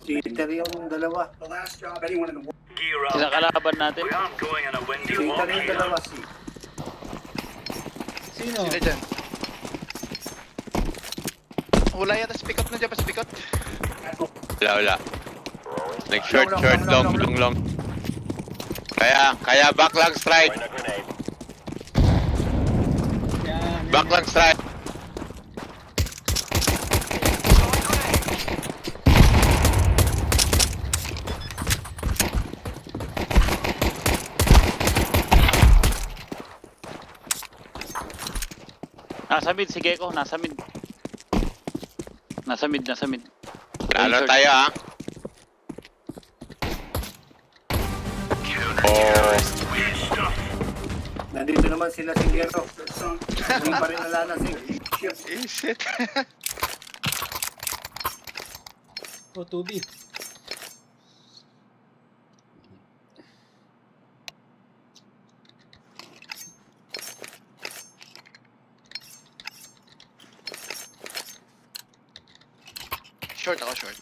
Cheater yung dalawa. Sila kalaban natin. Cheater yung dalawa. Sino? Sino dyan? Wala yata speak up na dyan pa speak up. Wala. Short, long. Kaya back lang strike. Yan. Back lang strike. Nasa mid, si Gecko. Nasa mid. Lalo tayo ha. Oh, Nandito naman sila si Gero. Hindi pa rin nalalasing. Eh, shit. O, 2B. Short ako, short.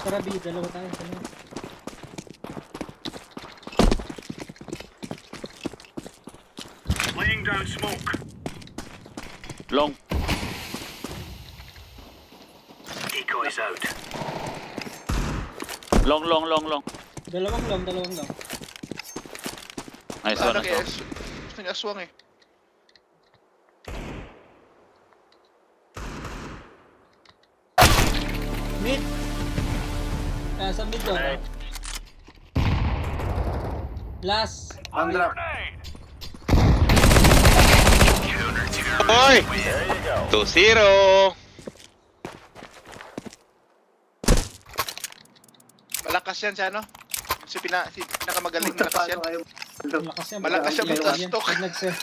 Tara B, dalawa tayo. Dalawa. Long. Long. Dalawang long. Nice Ano one. kaya? Gusto niya aswang eh. Mid. Sa mid daw. Last. Andra. Hoy! 2-0. Malakas yan siya, no? Si pinakamagaling malakas yan. Malakas yan. Malakas siya Ilaw mag-trash yan. talk. Pag nagse-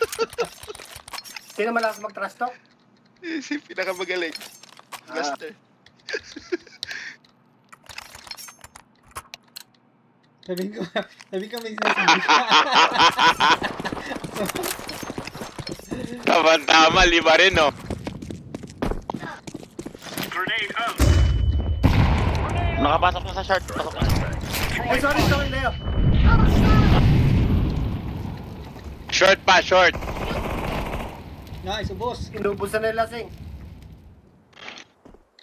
Sino malakas mag-trash talk? Si pinakamagaling. Master. Sabi ko may sinasabi. Tama, lima rin no. Nakapasok na sa short. Pasok na. Ay, sorry, Leo. Short. Nice, ubos. Inubusan na yung lasing.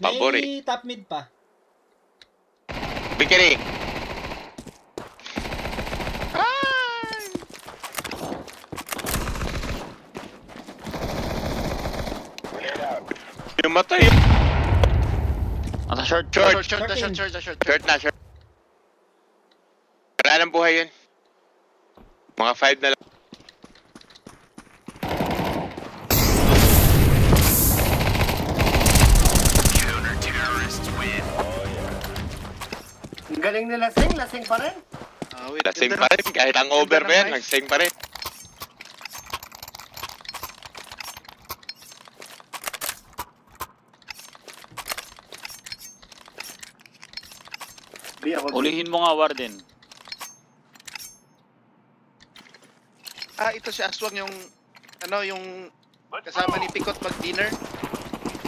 Pabori. May top mid pa. Bikini. Yung matay. Nasa short. Short na. Wala ng buhay yun. Mga 5 na lang. Ang galing ni lasing pa rin. Wait, Lasing ganda pa rin. Kahit ang over ganda ba yan, ng nagsing pa rin. Di ako. Ulihin mo nga, Warden. Ito si Aswang yung yung kasama ni Pikot mag-dinner.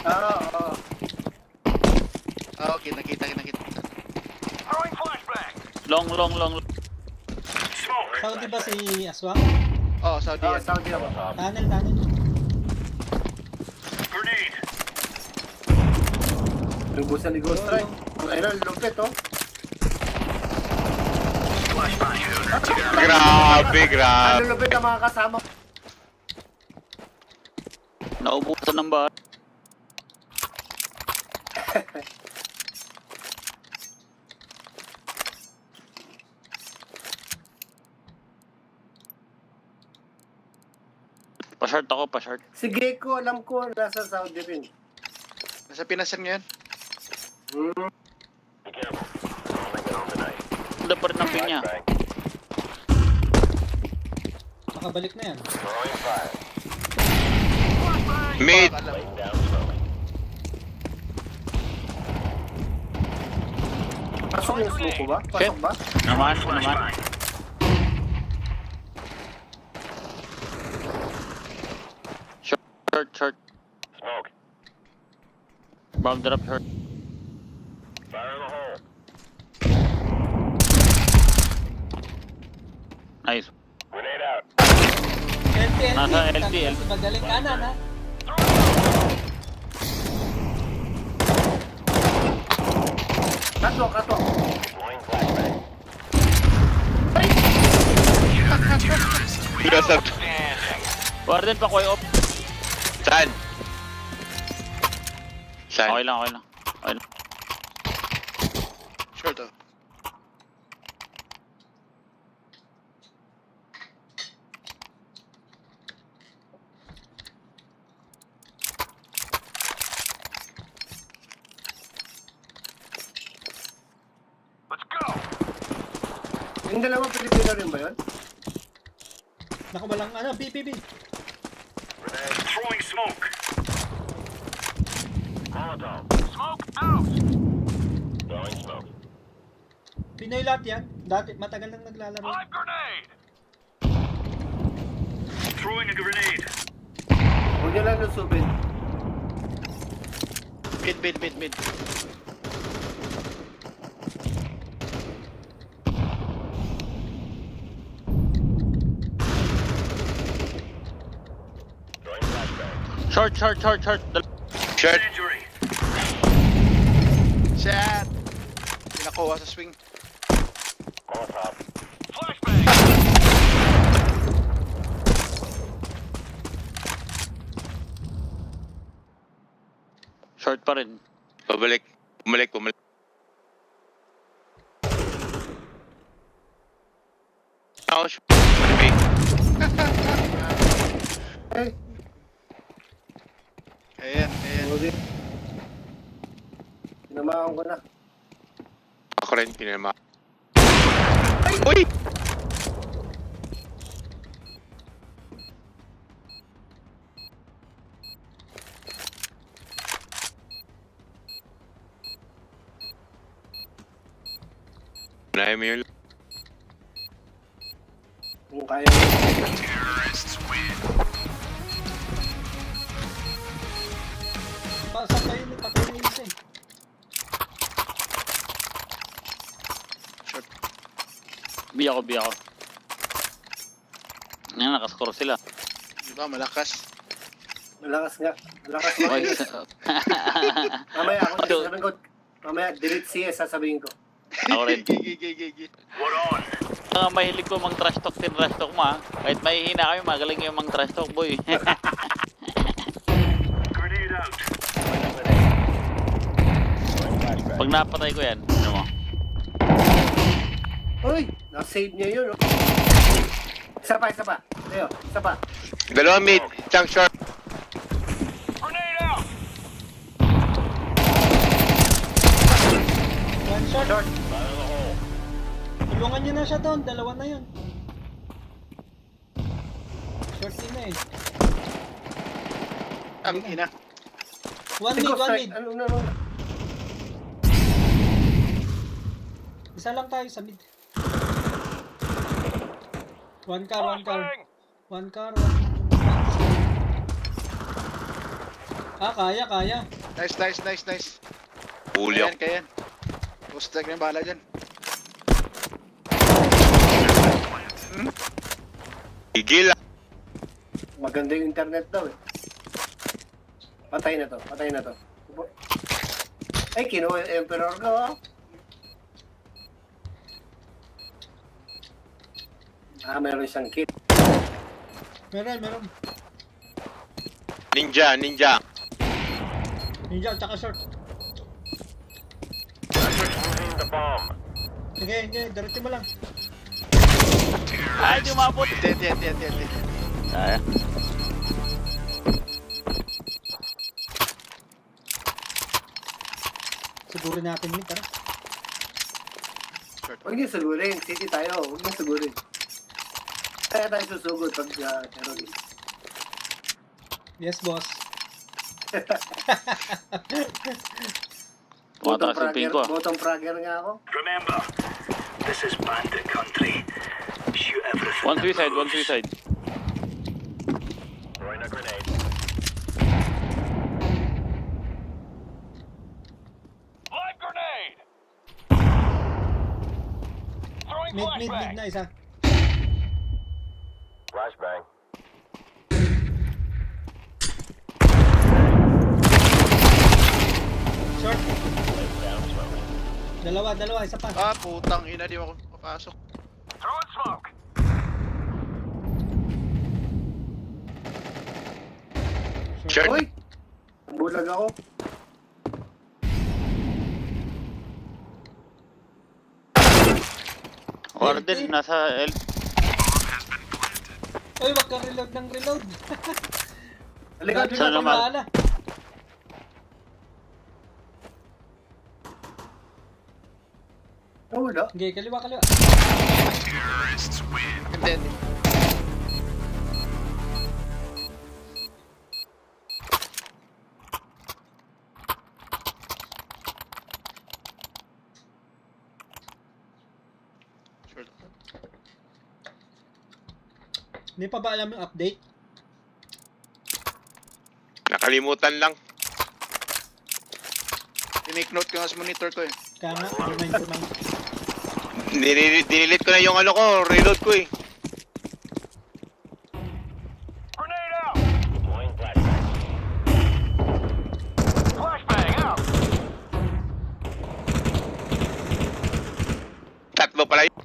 Oo. Okay, nakita. Long. Saudi ba si Aswang? Saudi yan. Saudi ako. Tunnel. Inubusan ni Ghost Strike. Ayun, lupit oh. Grabe. Ano lupit ang mga kasama? Naubusan ng bahay. Pa-short. Si Gecko, alam ko, nasa Saudi rin. Nasa Pinas yan ngayon. Ganda pa rin ang ping niya. Nakabalik na yan. Mid. Pasok yung smoke ko ba? Pasok ba? Naman. Short. Bomb drop short. Nice. LT. Nasa LT. Magaling kanan ha. Kato. Nasa... Warden pa koy off. Saan? Saan? Okay lang. Okay lang. Short oh. Yung dalawa Pilipino rin ba yun? Naku, walang ano, B. Throwing smoke. Molotov. Smoke out. Throwing smoke. Pinoy lahat yan. Dati, matagal nang naglalaro. Live grenade. Throwing a grenade. Huwag nyo lang lusubin. Mid. Short. Short. Injury. Shit! Pinakuha sa swing. Molotov. Flashbang. Short pa rin. Bumalik. Ako, okay. Eh, Ayan. Hindi. Tinamaan ko na. Ako rin, pinama. Uy! Unahin mo yun. Kung kaya. Saan kayo may patay na isa eh. B ako. Yan, nakascore sila. Diba, malakas. Malakas nga. Malakas Okay. mo. Mamaya ako sasabihin ko. Mamaya delete CS sasabihin ko. Ako rin. Gigi. What on? Mga mahilig ko mang trash talk din trash talk mo ha. Kahit mahihina kami, magaling yung mang trash talk boy. Grenade out. Pag napatay ko yan, ano mo? Uy! Nasave niya yun. Oh. Isa pa. Leo, isa pa. Dalawa mid, isang short. Grenade out. One shot. Short. Tulungan nyo na siya doon. Dalawa na yun. Short din na eh. Ang ina. One mid. Ano. Isa lang tayo sa mid. One car. Kaya. Nice. Huli ako. Kayan. Post-tag na yung bahala dyan. Gigil. Maganda yung internet daw eh. Patay na to. Ay, kinuha yung Emperor ko. Oh. Meron siyang kit. Meron. Ninja. Ninja, tsaka short. Moving the bomb. Sige, diretso mo lang. Ay, di umabot! Hindi. Kaya. Siguro natin mid, tara. Huwag niyo sugurin. City tayo. Huwag niyo sugurin. Kaya tayo susugod pag terrorist. Yes, boss. Tumataas yung ping ko. Bottom fragger nga ako. Remember, this is bandit country. Shoot everything. One suicide. Throwing a grenade. Live grenade. mid na isa. Short. Dalawa, isa pa. Ah, putang ina, di ako papasok. Short. Uy! Bulag ako. Warden, nasa L. Uy, wag kang reload ng reload. Halika, Dati Saan na naman? bahala. oh, wala. Okay, kaliwa. And then, short. Hindi pa ba alam yung update? Nakalimutan lang. Tinake note ko nga sa monitor ko eh. Kaya nga, remind ko lang. Dinilit ko na yung ano ko, reload ko eh. Tatlo pala yun.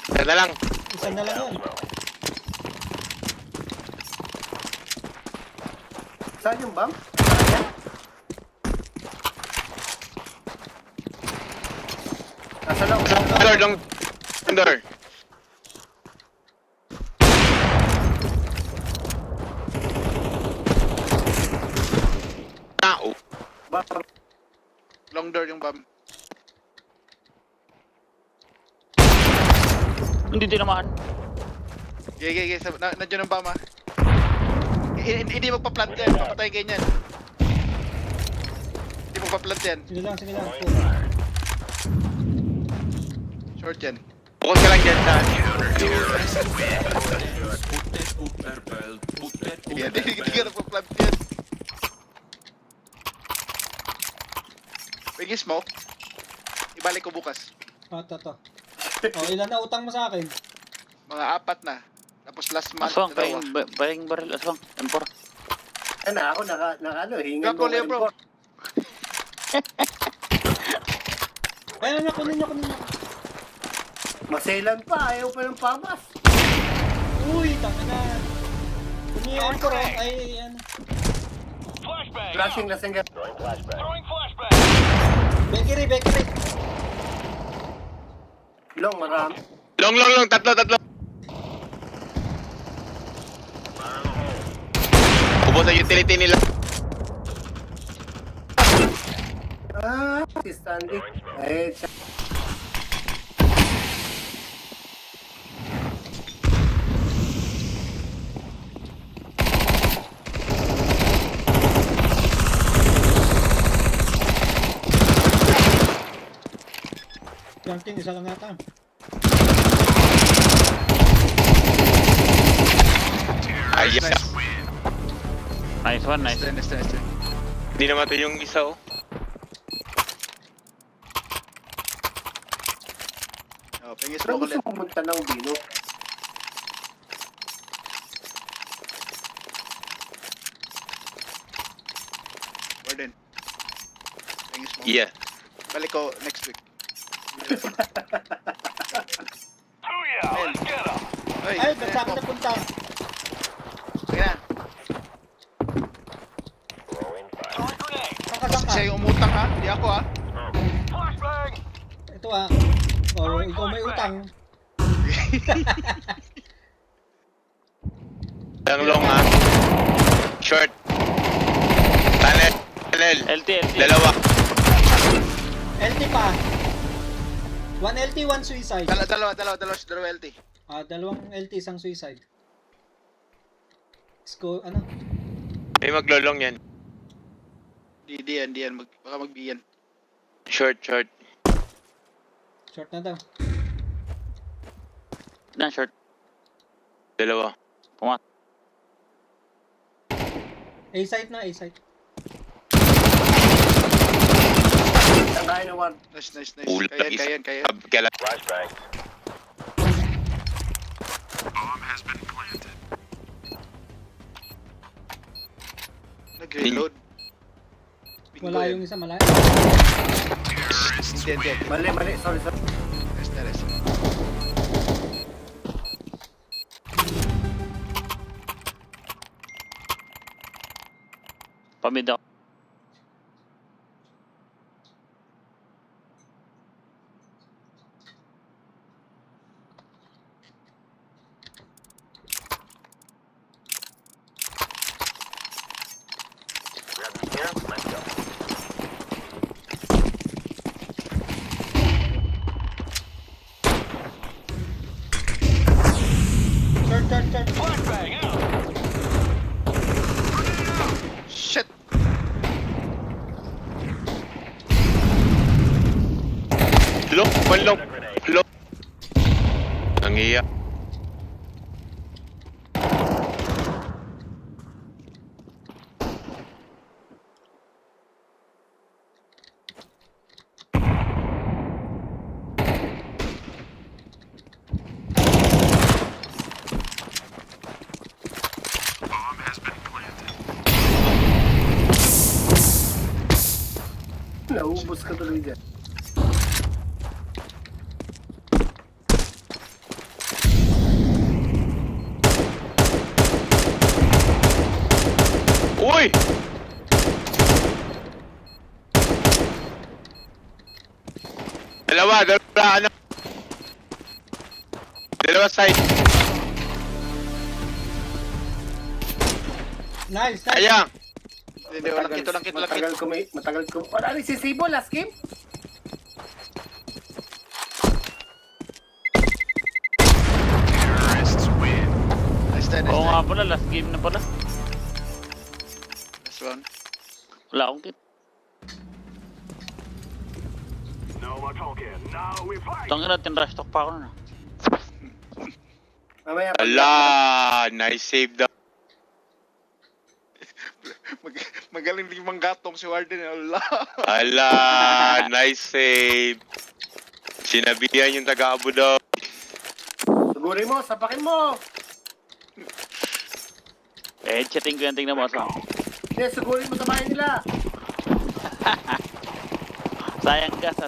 Isa na lang. Isa na lang yun. Saan yung bomb? Nasa lang. Door, long door. Tao. Bomb. Long door yung bomb. Hindi tinamaan. Gege, nandiyan ang bomb ah. Hindi magpa-plant yan, papatay kayo yan. Hindi magpa-plant yan. Sige lang. Short yan. Bukod ka lang dyan sa... Hindi ka nagpa-plant yan. Pwede smoke. Ibalik ko bukas. To. Oh, ilan na utang mo sa akin? Mga 4 na. Tapos last month, Aswang, dalawa. bayang baril, aswang. M4. Ano, ako naka ano, hingan Gako, Leo, bro. Kaya na, kunin nyo. Maselan pa, ayaw pa ng pamas. Uy, tanga na. Kunin ko rin. Ay, ano. Flashing lasing ka. Bakery. Long, marami. Long, tatlo. Ubos ang utility nila. Si Stanley. Eh, Planting, isa lang ata. Ayan. Nice one. Nice. Hindi naman ito yung isa oh. Oh, pingis pero mo gusto ulit. pumunta ng Bino. Warden. Pingis mo. Yeah. Balik ko next week. Ay, Ay, ba't sa akin napunta? Sige na. Kakasang ka. Siya yung umutang ha, hindi ako ha. Ito ah. Oh, ikaw may utang. Long ha. Short. Tunnel. LT. Dalawa. LT pa. 1 LT, 1 suicide. Dalawa LT. Ah, dalawang LT, isang suicide. Ano? May maglolong yan. Di yan. Baka mag-B yan. Short. Short na daw. Short. Dalawa. Pumat. A-site na, A-site. Ang kaya na ward. Nice. Ulat na Kaya. Kailan? Nag-reload. Wala yung isa malayo. Hindi. Mali. Sorry. Rest. Pamid ako. Short. Shit! Lock. Ang iya. Naubos ka tuloy dyan. Uy! Dalawa, ano? Dalawa side. Nice. Ayan. Hindi, walang kito. Matagal ko. Wala rin si Sibo last game. Nice. Oo nga pala, last game na pala. Last one. Wala akong kit. No more talking. Now we fight. Tangin natin, rush talk pa ako na. Mamaya. Ala, nice save daw. Magaling din mang gatong si Warden. Allah. Ala, nice save. Sinabihan yung taga-Abu Dhabi. Sugurin mo, sapakin mo. Chatting ko yan, tingnan mo sa. Hindi, sugurin mo sa bahay nila. Sayang gas.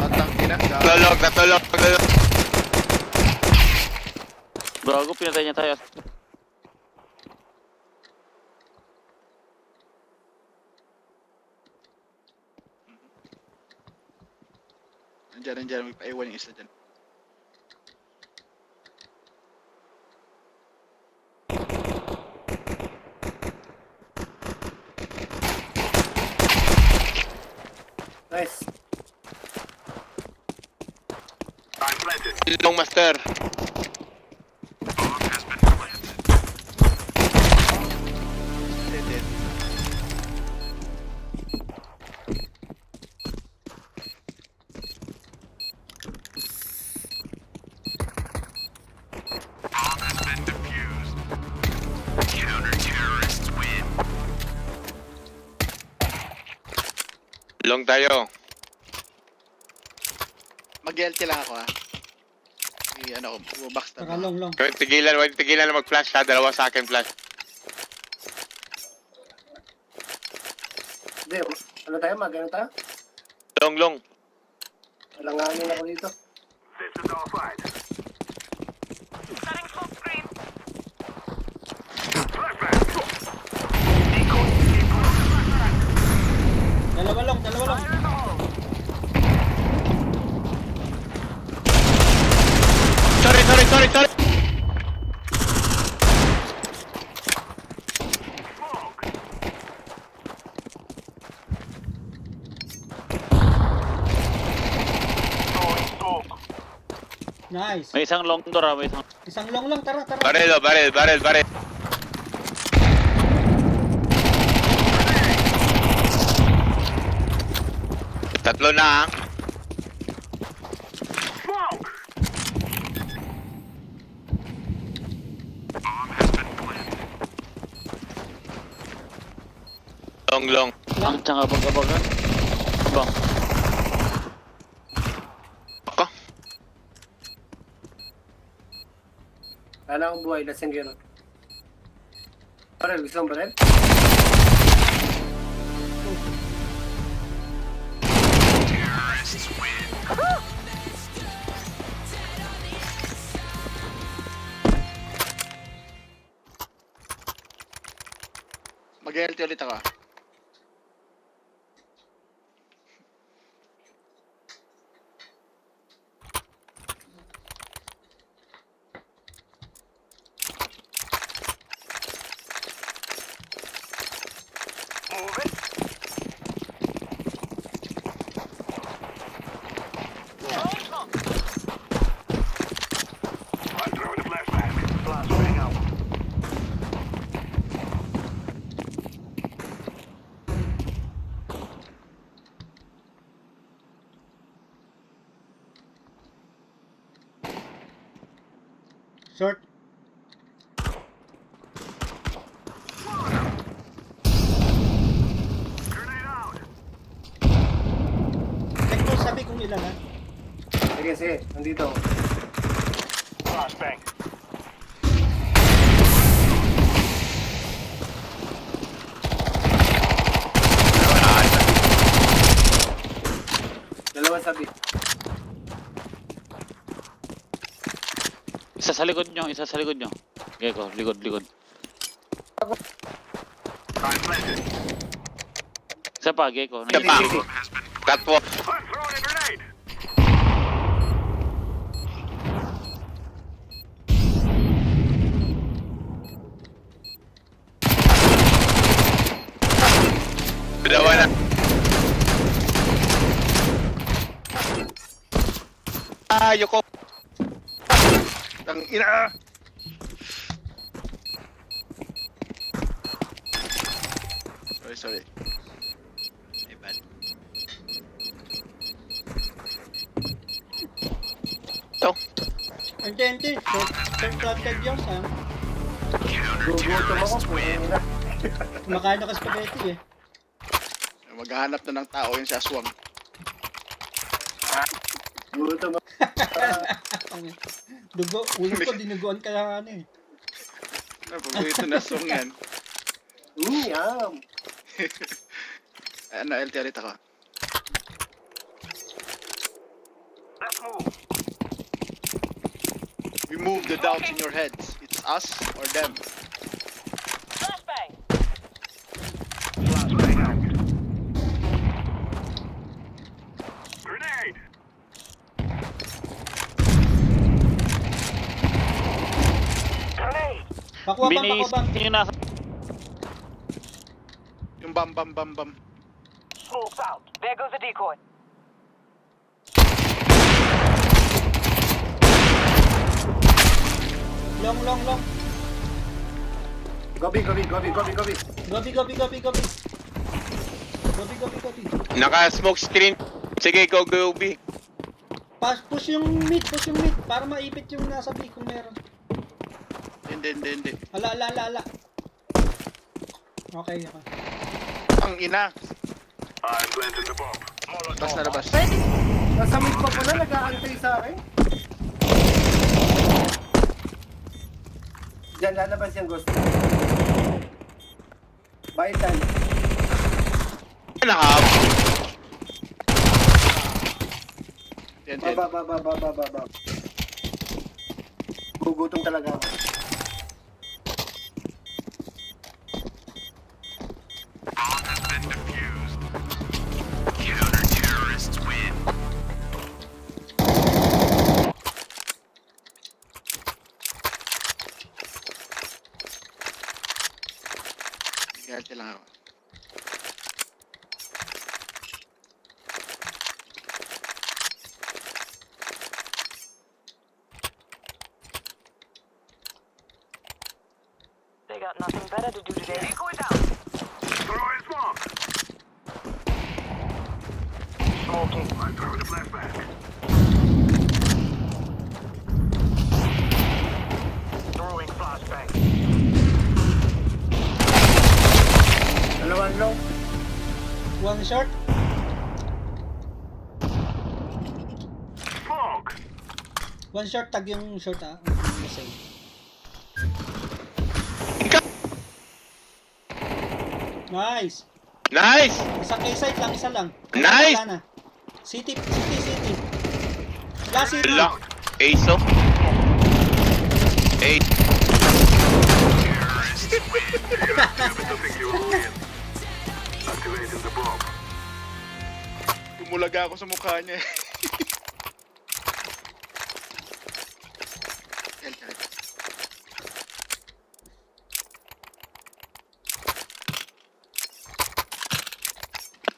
Tangina. Natulog. Bago pinatay niya tayo. Nandiyan. Magpaiwan yung isa dyan. Nice. I'm planted. Long master. Dead. Long tayo. Mag-LT lang ako ha. Box Saka na. long. Huwag tigilan na mag-flash ha. Dalawa sa akin flash. Hindi, ano tayo? Magano tayo? Long. Alanganin ako dito. This is our fight. Dalawa long. Sorry. Nice. May isang long door may isang. Isang long lang. Tara. Baril. Tatlo na ha. Smoke. Long. Ang tsaka abag-abagan. Bang. Ako? Kala akong buhay, lasing gero. Parel, gusto mo Parel? Mag-LT ulit ako. Move it. I'm throwing a flashbang. Flashbang out. Short. Grenade out. Check mo sabi kung ilan ha. Sige, sige. Nandito. Flashbang. Dalawa sabi. Isa sa likod nyo, isa sa likod nyo. Geko, likod. I'm planted. Isa pa, Geko. Isa pa. Catwalk. I'm throwing a grenade. Dalawa na. Ayoko. Ang ina! Sorry. My bad. Ito. Ang TNT. Short planted yung sa. Gugutom ako. Pwede na. Kumakain na ka spaghetti eh. Maghahanap na ng tao yung si Aswang. Gugutom ako. Dugo, ulo ko dinuguan ka lang ano eh. Paborito na Aswang yan. Yum. Ano, LT ulit ako. Let's move. Remove the doubts in your heads. It's us or them. Flashbang out. Grenade. Grenade. Pakuha bang, Binis pakuha bang. nyo nasa... Yung bam. Smoke's out. There goes the decoy. Long. Gobi. Gobi. Naka-smoke screen. Sige, go, B. Push yung mid para maipit yung nasa B kung meron. Hindi. Ala. Okay. Ang ina! I'm planting the bomb. Labas na labas. Nasa mid pa pala, nag-aantay sa akin. Diyan, lalabas yung ghost. Baitan. Nahab. Yan. Baba. Gugutom talaga ako. Counter-terrorists win. LT lang ako. They got nothing better to do today. Decoy down. Throwing smoke. Smoking. I'm throwing a flashbang. Throwing flashbang. Dalawang long. one short. Smoke. One short, tag yung short ah. Save. Nice. Nice! Isang A-site lang, isa lang. Nice! Wala na. City. Last city. Lock. Aso. 8. Activating the bomb. Tumulaga ako sa mukha niya. Yan, yan.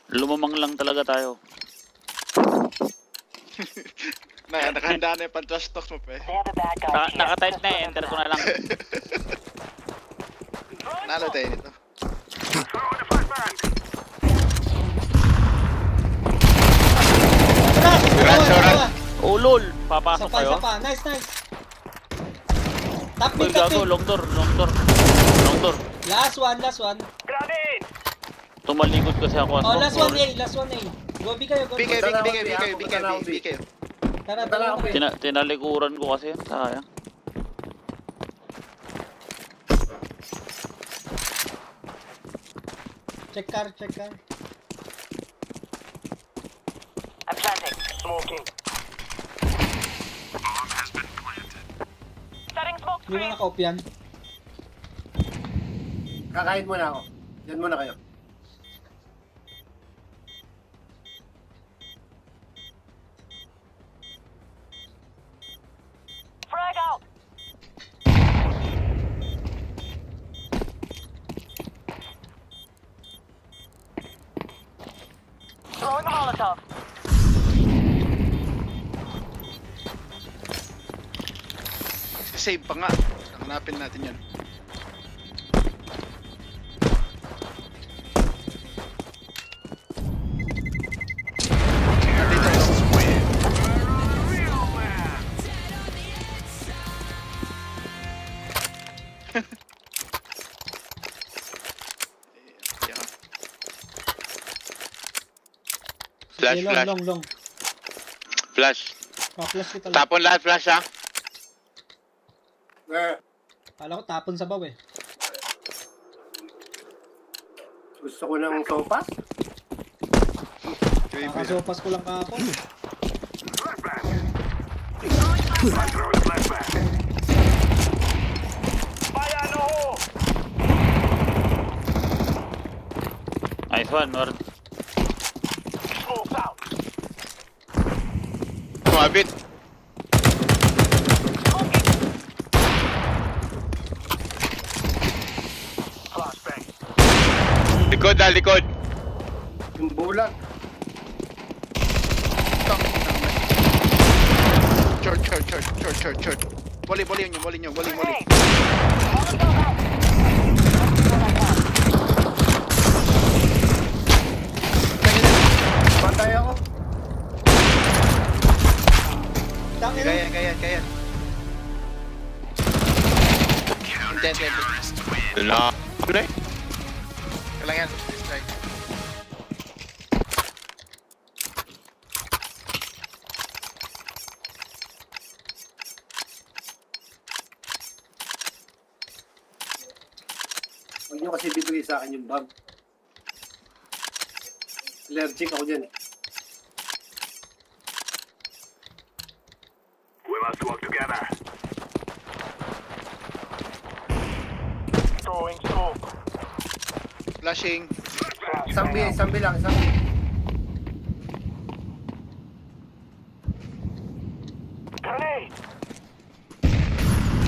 Lumamang lang talaga tayo. Nakahanda na yung pan-trash talks mo, pe. They have a bad guy here. Naka-tight na eh, enter ko na lang. Nalo tayo nito. Throwing a flashbang. Rush. Oh lol, papasok Sapa, kayo. sapa. Nice. Top Uy, mid, top gago, mid. long door. Last one. Grenade. Tumalikod kasi ako. Oh, last one A. Go B kayo. B kayo. Tara. Tinalikuran ko kasi, sayang. Check car. I'm planting. Smoking. Setting smoke Hindi mo screen. naka-off yan. Kakain muna ako. Diyan muna kayo. Frag out. Throwing a Molotov. Save pa nga. Hanapin natin yan. Flash, Okay, flash. long. Flash. Flash kita lang. Tapon lahat flash ha. Kala ko tapon sa baw eh. Gusto ko ng sopas. Nakasopas ko lang kahapon. I'm throwing flashbang. Fire in the hole. Nice one, Ward. Smoke's out. Kumabit. Flashbang. Likod. Yung bulag. Short. Volley nyo. Grenade. Molotov out. Pantay ako. Tangin na. Kaya. Intent. Na. Pre. Kailangan yan. Strike. Huwag nyo kasi bibigay sa akin yung bag. Allergic ako dyan eh. We must work together. Throwing smoke. Flashing. Isang bilang. Grenade.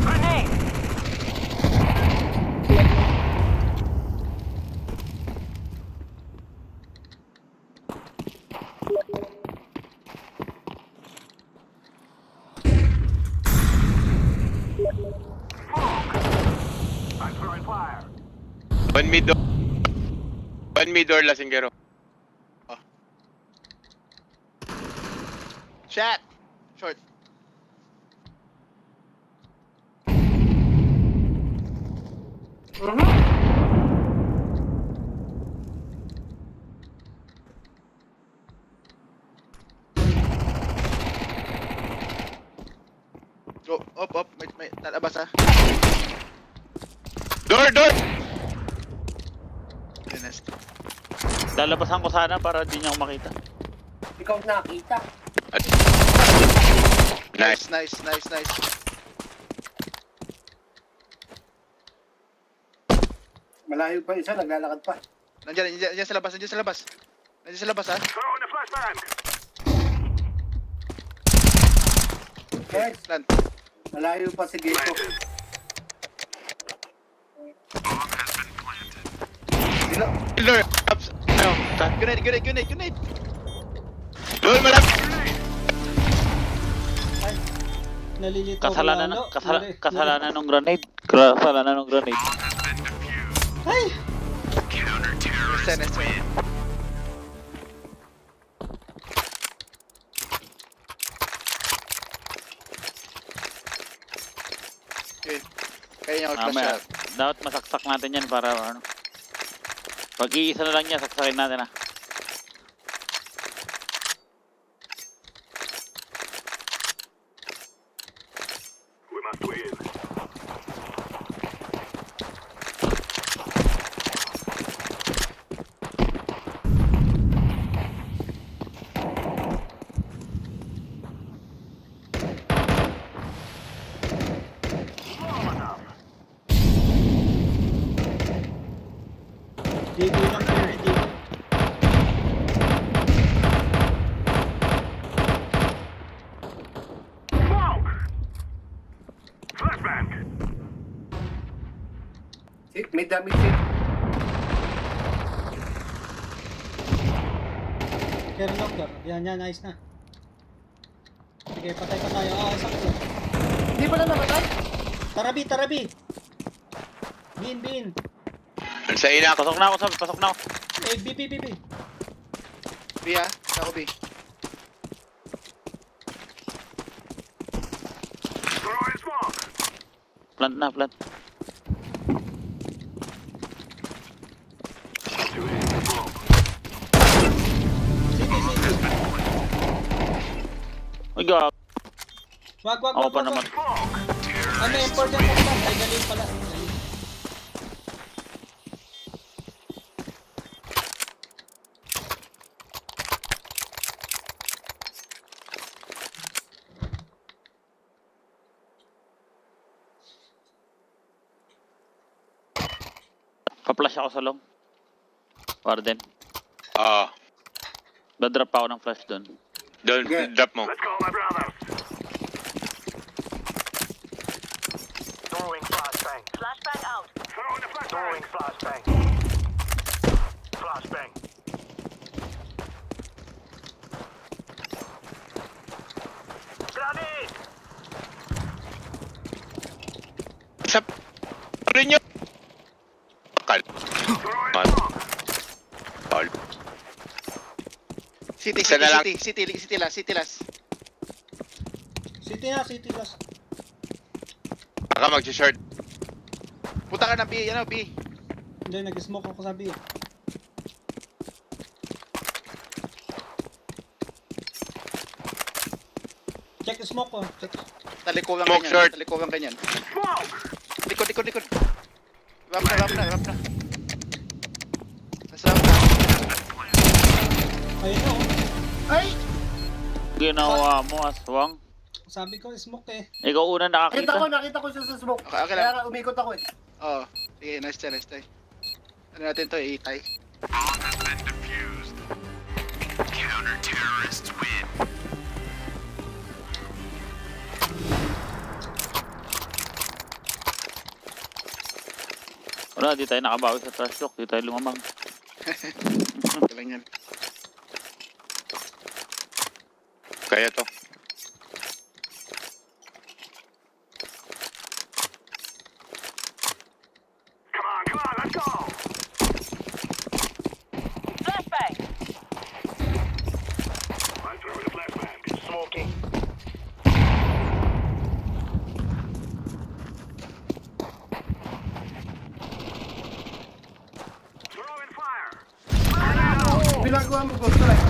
Grenade. I'm throwing fire. One mid door lasinggero. Shot. Short. Go, op. May lalabas ha. Door! Goodness. Lalabasan ko sana para di niya ako makita. Ikaw nakita. Nice. Nice. Malayo pa isa, naglalakad pa. Nandiyan sa labas. Nandiyan sa labas ha. Throwing a flashbang. Guys, Plant. malayo pa si Gito. Dilo. Door! Ups! No! Grenade. Door! Malap! Ay. Nalilito ko Kasalanan lalo. kasalanan ng grenade. Kasalanan ng grenade. Ay! Next time. Okay. Kaya niya mag-flash Mamaya, out. dapat masaksak natin yan para ano. Pag iisa na lang niya, saksakin natin ah. We must win. Digo lang kami dito. Smoke! Flashbang. May damit siya. Care locker. Yan, nice na. Sige, patay pa tayo. Sakto. Hindi pa na namatay? Tarabi. Bin. Sa ina ako. Pasok na ako. Eh, B. B ha. Ako B. Throwing smoke. Plant. City. Uy, gag. Wag. Ako pa naman. Ano yung important mo ba? Ay, galing pala. Pa-flash ako sa long. Warden. Dadrop ako ng flash doon. Doon, Okay. drop mo. Let's go, my brothers. Throwing flashbang. Flashbang out. Throwing a flashbang. Throwing flashbang. Flashbang. Grenade! Sa... Ano nyo? Akal. Throwing Man. smoke. Tol. City Isa na lang. last. City last. Baka mag-short. Punta ka ng B, B. Hindi, nag-smoke ako sa B. Check the smoke ko. Check. Talikuran Smoke short. kanyan. Smoke! Likod. Ramp na. Nasa ramp na. Ayun na, oh. Ay! Ginawa mo, aswang. Sabi ko, smoke eh. Ikaw una nakakita. Nakita ko siya sa smoke. Okay Kaya lang. nga umikot ako eh. Oo. Sige, nice try. Ano natin to, itay. Counter-terrorists win. Wala, di tayo nakabawi sa trash talk. Di tayo lumamang. Kailangan yan. Kaya to. Come on, let's go! Flashbang. I'm throwing a flashbang. Smoking. Throwing fire. Pinagawa mo ko strike.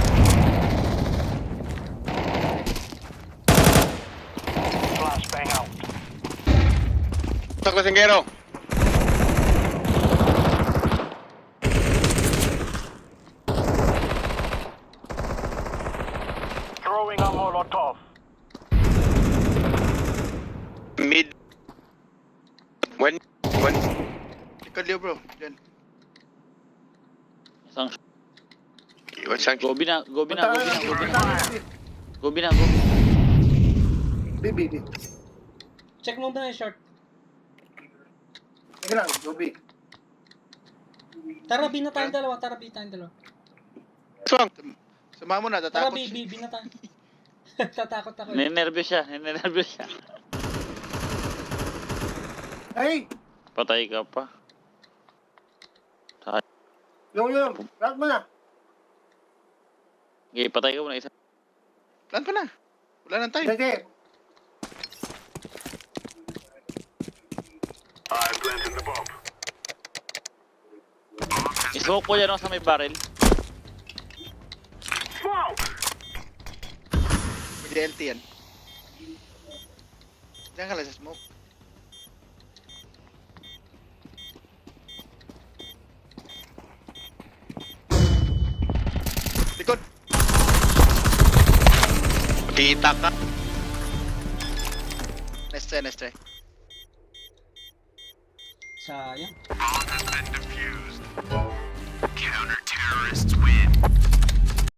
Flashbang out. Sa Klasenggero. Throwing a Molotov. Mid. One. Likod Leo bro. Diyan. Isang One sang. gobi na. Punta Gobi na. B. Check mo muna yung short. Sige lang, go B. Tara, B na tayong dalawa. Swang. Sumama mo na, Tara, tatakot. B na tayo. Tatakot ako. Ninervyos siya. Ay! Patay ka pa. Yung. Rock mo na. Okay, patay ka muna isa. Plan pa na. Wala nang time. Sige. I planted the bomb. I-smoke ko yan sa may barrel. Smoke! May DLT yan. Diyan ka lang sa smoke. Likod! Kita ka. Nice try. Sayang.